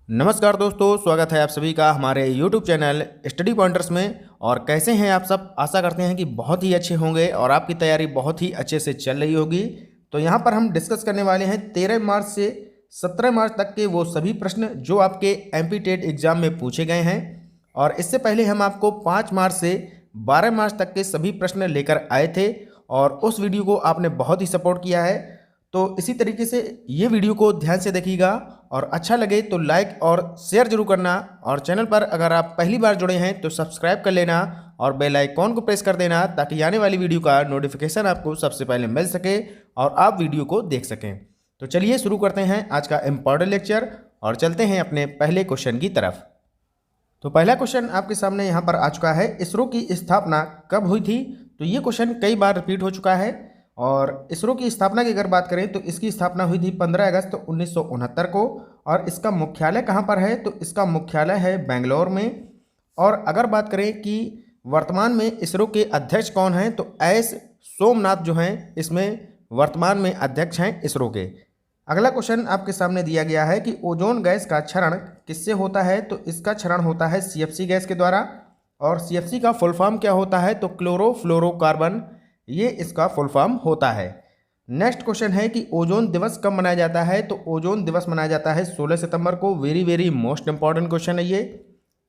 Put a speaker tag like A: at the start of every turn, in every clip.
A: नमस्कार दोस्तों, स्वागत है आप सभी का हमारे YouTube चैनल स्टडी पॉइंटर्स में। और कैसे हैं आप सब? आशा करते हैं कि बहुत ही अच्छे होंगे और आपकी तैयारी बहुत ही अच्छे से चल रही होगी। तो यहाँ पर हम डिस्कस करने वाले हैं 13 मार्च से 17 मार्च तक के वो सभी प्रश्न जो आपके MP टेट एग्ज़ाम में पूछे गए हैं। और इससे पहले हम आपको 5 मार्च से 12 मार्च तक के सभी प्रश्न लेकर आए थे और उस वीडियो को आपने बहुत ही सपोर्ट किया है। तो इसी तरीके से ये वीडियो को ध्यान से देखिएगा और अच्छा लगे तो लाइक और शेयर जरूर करना। और चैनल पर अगर आप पहली बार जुड़े हैं तो सब्सक्राइब कर लेना और बेल आइकॉन को प्रेस कर देना ताकि आने वाली वीडियो का नोटिफिकेशन आपको सबसे पहले मिल सके और आप वीडियो को देख सकें। तो चलिए शुरू करते हैं आज का इम्पॉर्टेंट लेक्चर और चलते हैं अपने पहले क्वेश्चन की तरफ। तो पहला क्वेश्चन आपके सामने यहाँ पर आ चुका है, इसरो की स्थापना कब हुई थी? तो ये क्वेश्चन कई बार रिपीट हो चुका है। और इसरो की स्थापना की अगर बात करें तो इसकी स्थापना हुई थी 15 अगस्त 1969 को। और इसका मुख्यालय कहाँ पर है? तो इसका मुख्यालय है बेंगलोर में। और अगर बात करें कि वर्तमान में इसरो के अध्यक्ष कौन हैं, तो एस सोमनाथ जो हैं इसमें वर्तमान में अध्यक्ष हैं इसरो के। अगला क्वेश्चन आपके सामने दिया गया है कि ओजोन गैस का क्षरण किससे होता है? तो इसका क्षरण होता है CFC गैस के द्वारा। और CFC का फुल फॉर्म क्या होता है? तो क्लोरोफ्लोरोकार्बन, ये इसका फुल फॉर्म होता है। नेक्स्ट क्वेश्चन है कि ओजोन दिवस कब मनाया जाता है? तो ओजोन दिवस मनाया जाता है 16 सितंबर को। वेरी मोस्ट इंपॉर्टेंट क्वेश्चन है ये।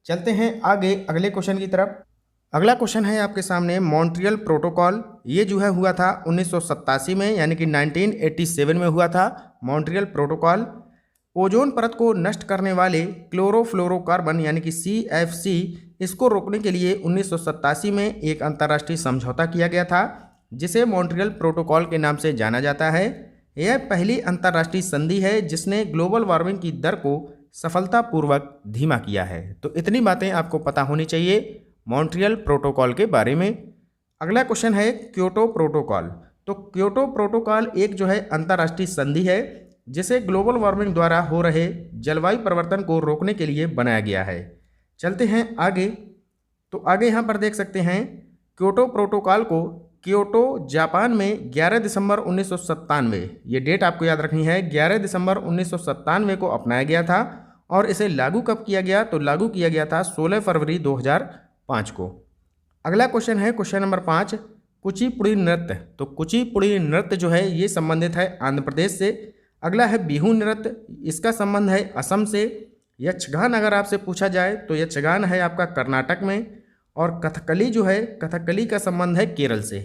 A: चलते हैं आगे अगले क्वेश्चन की तरफ। अगला क्वेश्चन है आपके सामने मॉन्ट्रियल प्रोटोकॉल। ये जो है हुआ था 1987 में, यानी कि 1987 में हुआ था मॉन्ट्रियल प्रोटोकॉल। ओजोन परत को नष्ट करने वाले क्लोरोफ्लोरोकार्बन यानी कि CFC, इसको रोकने के लिए 1987 में एक अंतर्राष्ट्रीय समझौता किया गया था जिसे मॉन्ट्रियल प्रोटोकॉल के नाम से जाना जाता है। यह पहली अंतर्राष्ट्रीय संधि है जिसने ग्लोबल वार्मिंग की दर को सफलतापूर्वक धीमा किया है। तो इतनी बातें आपको पता होनी चाहिए मॉन्ट्रियल प्रोटोकॉल के बारे में। अगला क्वेश्चन है क्योटो प्रोटोकॉल। तो क्योटो प्रोटोकॉल एक जो है अंतर्राष्ट्रीय संधि है जिसे ग्लोबल वार्मिंग द्वारा हो रहे जलवायु परिवर्तन को रोकने के लिए बनाया गया है। चलते हैं आगे। तो आगे यहाँ पर देख सकते हैं क्योटो प्रोटोकॉल को क्योटो जापान में 11 दिसंबर 1997, ये डेट आपको याद रखनी है, 11 दिसंबर 1997 को अपनाया गया था। और इसे लागू कब किया गया? तो लागू किया गया था 16 फरवरी 2005 को। अगला क्वेश्चन है क्वेश्चन नंबर 5, कुचिपुड़ी नृत्य। तो कुचिपुड़ी नृत्य जो है ये संबंधित है आंध्र प्रदेश से। अगला है बिहू नृत्य, इसका संबंध है असम से। यक्षगान अगर आपसे पूछा जाए तो यक्षगान है आपका कर्नाटक में। और कथकली जो है, कथकली का संबंध है केरल से।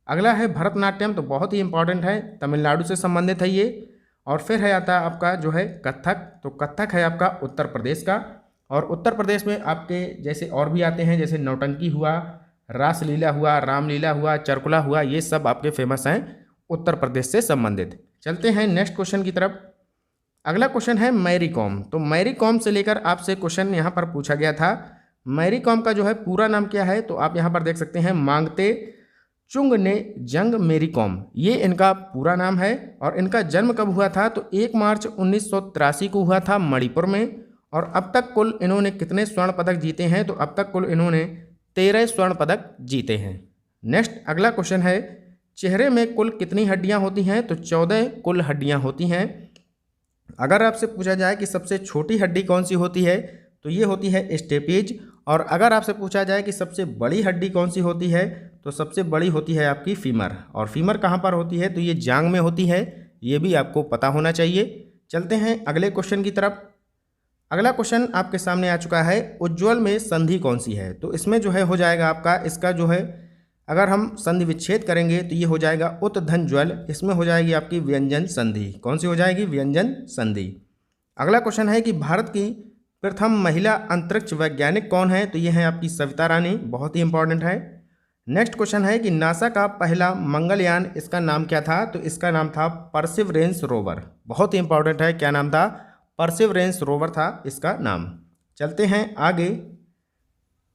A: अगला है भरतनाट्यम, तो बहुत ही इंपॉर्टेंट है, तमिलनाडु से संबंधित है ये। और फिर है आता है आपका जो है कथक, तो कथक है आपका उत्तर प्रदेश का। और उत्तर प्रदेश में आपके जैसे और भी आते हैं, जैसे नौटंकी हुआ, रासलीला हुआ, रामलीला हुआ, चरकुला हुआ, ये सब आपके फेमस हैं उत्तर प्रदेश से संबंधित। चलते हैं नेक्स्ट क्वेश्चन की तरफ। अगला क्वेश्चन है मैरी कॉम। तो मैरी कॉम से लेकर आपसे क्वेश्चन यहाँ पर पूछा गया था। मैरी कॉम का जो है पूरा नाम क्या है? तो आप यहाँ पर देख सकते हैं मांगते चुंगने जंग मैरी कॉम, ये इनका पूरा नाम है। और इनका जन्म कब हुआ था? तो 1 मार्च 1983 को हुआ था मणिपुर में। और अब तक कुल इन्होंने कितने स्वर्ण पदक जीते हैं? तो अब तक कुल इन्होंने 13 स्वर्ण पदक जीते हैं। नेक्स्ट अगला क्वेश्चन है चेहरे में कुल कितनी हड्डियां होती हैं? तो 14 कुल हड्डियां होती हैं। अगर आपसे पूछा जाए कि सबसे छोटी हड्डी कौन सी होती है, तो ये होती है स्टेपेज। और अगर आपसे पूछा जाए कि सबसे बड़ी हड्डी कौन सी होती है, तो सबसे बड़ी होती है आपकी फीमर। और फीमर कहाँ पर होती है? तो ये जांग में होती है, ये भी आपको पता होना चाहिए। चलते हैं अगले क्वेश्चन की तरफ। अगला क्वेश्चन आपके सामने आ चुका है उज्ज्वल में संधि कौन सी है? तो इसमें जो है हो जाएगा आपका, इसका जो है अगर हम संधि विच्छेद करेंगे तो ये हो जाएगा उत्धनज्वल, इसमें हो जाएगी आपकी व्यंजन संधि। कौन सी हो जाएगी? व्यंजन संधि। अगला क्वेश्चन है कि भारत की प्रथम महिला अंतरिक्ष वैज्ञानिक कौन है? तो ये है आपकी सविता रानी, बहुत ही इंपॉर्टेंट है। नेक्स्ट क्वेश्चन है कि नासा का पहला मंगलयान, इसका नाम क्या था? तो इसका नाम था परसिवरेंस रोवर, बहुत ही इंपॉर्टेंट है। क्या नाम था? परसिवरेंस रोवर था इसका नाम। चलते हैं आगे।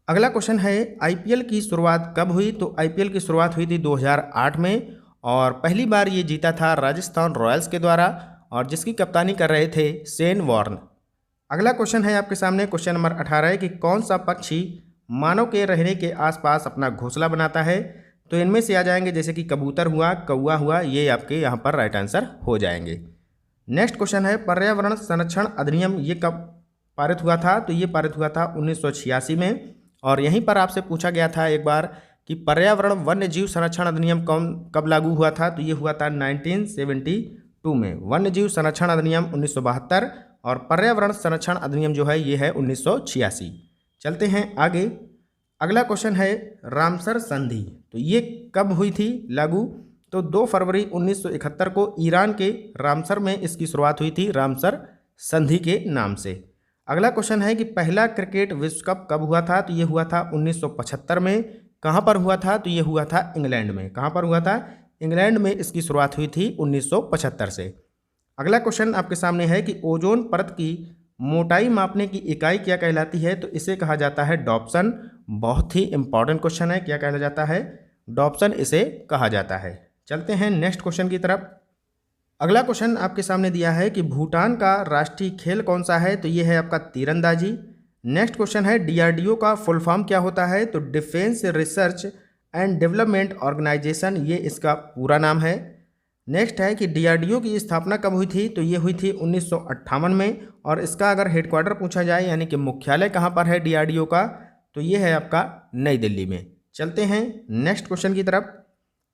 A: अगला क्वेश्चन है IPL की शुरुआत कब हुई? तो IPL की शुरुआत हुई थी 2008 में और पहली बार ये जीता था राजस्थान रॉयल्स के द्वारा और जिसकी कप्तानी कर रहे थे शेन वॉर्न। अगला क्वेश्चन है आपके सामने क्वेश्चन नंबर 18 कि कौन सा पक्षी मानव के रहने के आसपास अपना घोंसला बनाता है? तो इनमें से आ जाएंगे जैसे कि कबूतर हुआ, कौवा हुआ, ये आपके यहाँ पर राइट आंसर हो जाएंगे। नेक्स्ट क्वेश्चन है पर्यावरण संरक्षण अधिनियम, ये कब पारित हुआ था? तो ये पारित हुआ था 1986 में। और यहीं पर आपसे पूछा गया था एक बार कि पर्यावरण वन्य जीव संरक्षण अधिनियम कब लागू हुआ था? तो ये हुआ था 1972 में। वन्य जीव संरक्षण अधिनियम 1972 और पर्यावरण संरक्षण अधिनियम जो है ये है 1986। चलते हैं आगे। अगला क्वेश्चन है रामसर संधि, तो ये कब हुई थी लागू? तो 2 फरवरी 1971 को ईरान के रामसर में इसकी शुरुआत हुई थी, रामसर संधि के नाम से। अगला क्वेश्चन है कि पहला क्रिकेट विश्व कप कब हुआ था? तो ये हुआ था 1975 में। कहाँ पर हुआ था? तो ये हुआ था इंग्लैंड में। कहाँ पर हुआ था? इंग्लैंड में इसकी शुरुआत हुई थी 1975 से। अगला क्वेश्चन आपके सामने है कि ओजोन परत की मोटाई मापने की इकाई क्या कहलाती है? तो इसे कहा जाता है डॉप्सन। बहुत ही इंपॉर्टेंट क्वेश्चन है, क्या कहा जाता है? डॉप्सन इसे कहा जाता है। चलते हैं नेक्स्ट क्वेश्चन की तरफ। अगला क्वेश्चन आपके सामने दिया है कि भूटान का राष्ट्रीय खेल कौन सा है? तो ये है आपका तीरंदाजी। नेक्स्ट क्वेश्चन है डीआरडीओ का फुल फॉर्म क्या होता है? तो defence research and development organisation, ये इसका पूरा नाम है। नेक्स्ट है कि डीआरडीओ की स्थापना कब हुई थी? तो ये हुई थी 1958 में। और इसका अगर हेडक्वार्टर पूछा जाए यानी कि मुख्यालय कहाँ पर है डीआरडीओ का? तो ये है आपका नई दिल्ली में। चलते हैं नेक्स्ट क्वेश्चन की तरफ।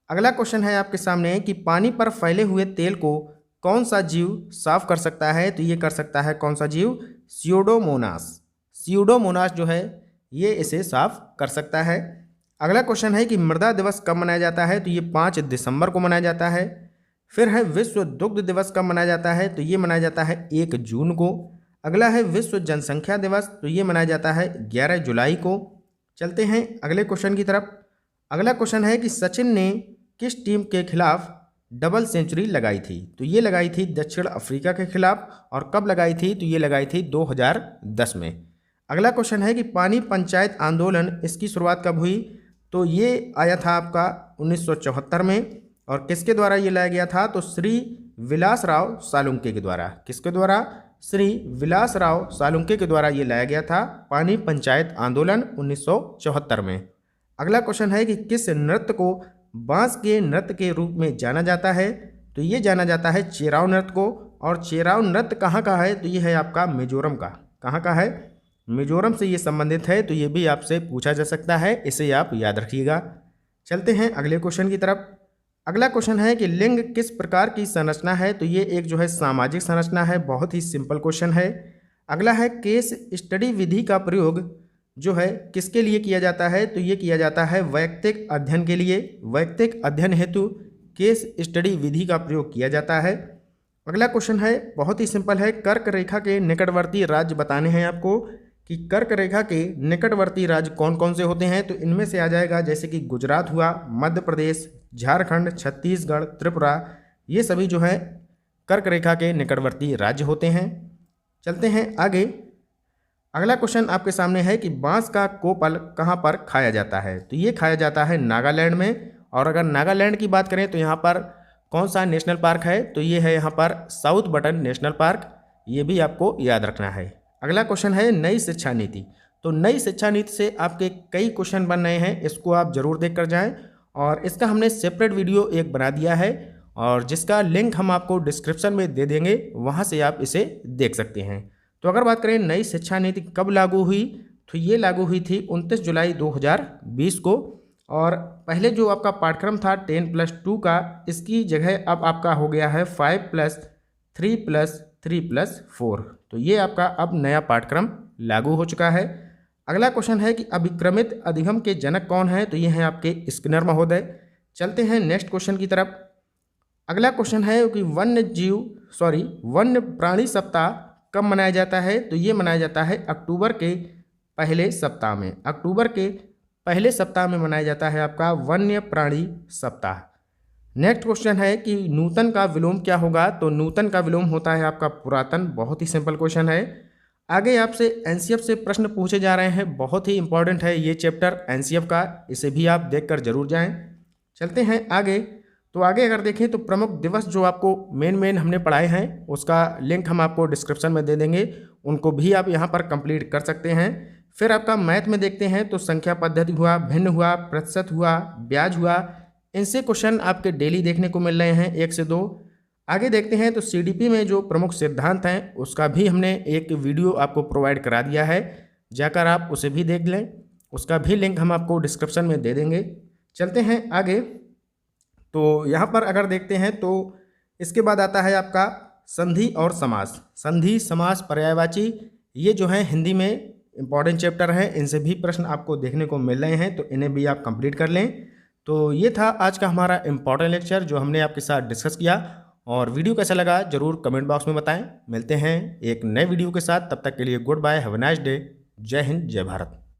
A: अगला क्वेश्चन है आपके सामने कि पानी पर फैले हुए तेल को कौन सा जीव साफ कर सकता है? तो ये कर सकता है कौन सा जीव? स्यूडोमोनास। स्यूडोमोनास जो है ये इसे साफ कर सकता है। अगला क्वेश्चन है कि मृदा दिवस कब मनाया जाता है? तो ये 5 दिसंबर को मनाया जाता है। फिर है विश्व दुग्ध दिवस कब मनाया जाता है? तो ये मनाया जाता है 1 जून को। अगला है विश्व जनसंख्या दिवस, तो ये मनाया जाता है 11 जुलाई को। चलते हैं अगले क्वेश्चन की तरफ। अगला क्वेश्चन है कि सचिन ने किस टीम के खिलाफ डबल सेंचुरी लगाई थी? तो ये लगाई थी दक्षिण अफ्रीका के खिलाफ। और कब लगाई थी? तो ये लगाई थी 2010 में। अगला क्वेश्चन है कि पानी पंचायत आंदोलन इसकी शुरुआत कब हुई? तो ये आया था आपका 1974 में। और किसके द्वारा ये लाया गया था? तो श्री विलासराव सालुंके के द्वारा। किसके द्वारा? श्री विलासराव सालुंके के द्वारा ये लाया गया था पानी पंचायत आंदोलन 1974 में। अगला क्वेश्चन है कि किस नृत्य को बांस के नृत्य के रूप में जाना जाता है? तो ये जाना जाता है चेराव नृत्य को। और चेराव नृत्य कहाँ का है? तो ये है आपका मिजोरम का। कहाँ का है? मिजोरम से ये संबंधित है, तो ये भी आपसे पूछा जा सकता है, इसे आप याद रखिएगा। चलते हैं अगले क्वेश्चन की तरफ। अगला क्वेश्चन है कि लिंग किस प्रकार की संरचना है? तो ये एक जो है सामाजिक संरचना है। बहुत ही सिंपल क्वेश्चन है। अगला है केस स्टडी विधि का प्रयोग जो है किसके लिए किया जाता है? तो ये किया जाता है वैयक्तिक अध्ययन के लिए। वैयक्तिक अध्ययन हेतु केस स्टडी विधि का प्रयोग किया जाता है। अगला क्वेश्चन है बहुत ही सिंपल है, कर्क रेखा के निकटवर्ती राज्य बताने हैं आपको कि कर्क रेखा के निकटवर्ती राज्य कौन कौन से होते हैं। तो इनमें से आ जाएगा जैसे कि गुजरात हुआ, मध्य प्रदेश, झारखंड, छत्तीसगढ़, त्रिपुरा, ये सभी जो है कर्क रेखा के निकटवर्ती राज्य होते हैं। चलते हैं आगे। अगला क्वेश्चन आपके सामने है कि बांस का कोपल कहाँ पर खाया जाता है? तो ये खाया जाता है नागालैंड में। और अगर नागालैंड की बात करें तो यहाँ पर कौन सा नेशनल पार्क है? तो ये है यहाँ पर साउथ बटन नेशनल पार्क। ये भी आपको याद रखना है। अगला क्वेश्चन है नई शिक्षा नीति। तो नई शिक्षा नीति से आपके कई क्वेश्चन बन रहे हैं, इसको आप जरूर देख कर जाएँ। और इसका हमने सेपरेट वीडियो एक बना दिया है और जिसका लिंक हम आपको डिस्क्रिप्शन में दे देंगे, वहाँ से आप इसे देख सकते हैं। तो अगर बात करें नई शिक्षा नीति कब लागू हुई, तो ये लागू हुई थी 29 जुलाई 2020 को। और पहले जो आपका पाठ्यक्रम था 10+2 का, इसकी जगह अब आपका हो गया है 5+3+3+4। तो ये आपका अब नया पाठ्यक्रम लागू हो चुका है। अगला क्वेश्चन है कि अभिक्रमित अधिगम के जनक कौन है? तो ये हैं आपके स्किनर महोदय। चलते हैं नेक्स्ट क्वेश्चन की तरफ। अगला क्वेश्चन है कि वन्य प्राणी सप्ताह कब मनाया जाता है? तो ये मनाया जाता है अक्टूबर के पहले सप्ताह में। अक्टूबर के पहले सप्ताह में मनाया जाता है आपका वन्य प्राणी सप्ताह। नेक्स्ट क्वेश्चन है कि नूतन का विलोम क्या होगा? तो नूतन का विलोम होता है आपका पुरातन। बहुत ही सिंपल क्वेश्चन है। आगे आपसे एनसीएफ से प्रश्न पूछे जा रहे हैं, बहुत ही इंपॉर्टेंट है ये चैप्टर एनसीएफ का, इसे भी आप देखकर जरूर जाएं। चलते हैं आगे। तो आगे अगर देखें तो प्रमुख दिवस जो आपको मेन हमने पढ़ाए हैं उसका लिंक हम आपको डिस्क्रिप्शन में दे देंगे, उनको भी आप यहाँ पर कंप्लीट कर सकते हैं। फिर आपका मैथ में देखते हैं तो संख्या पद्धति हुआ, भिन्न हुआ, प्रतिशत हुआ, ब्याज हुआ, इनसे क्वेश्चन आपके डेली देखने को मिल रहे हैं 1 से 2। आगे देखते हैं तो सीडीपी में जो प्रमुख सिद्धांत हैं उसका भी हमने एक वीडियो आपको प्रोवाइड करा दिया है, जाकर आप उसे भी देख लें। उसका भी लिंक हम आपको डिस्क्रिप्शन में दे देंगे। चलते हैं आगे। तो यहाँ पर अगर देखते हैं तो इसके बाद आता है आपका संधि और समास। संधि, समास, पर्यायवाची, ये जो है हिंदी में इंपॉर्टेंट चैप्टर हैं। इनसे भी प्रश्न आपको देखने को मिल रहे हैं, तो इन्हें भी आप कंप्लीट कर लें। तो ये था आज का हमारा इंपॉर्टेंट लेक्चर जो हमने आपके साथ डिस्कस किया। और वीडियो कैसा लगा ज़रूर कमेंट बॉक्स में बताएं। मिलते हैं एक नए वीडियो के साथ, तब तक के लिए goodbye, have a nice day. जय हिंद, जय भारत।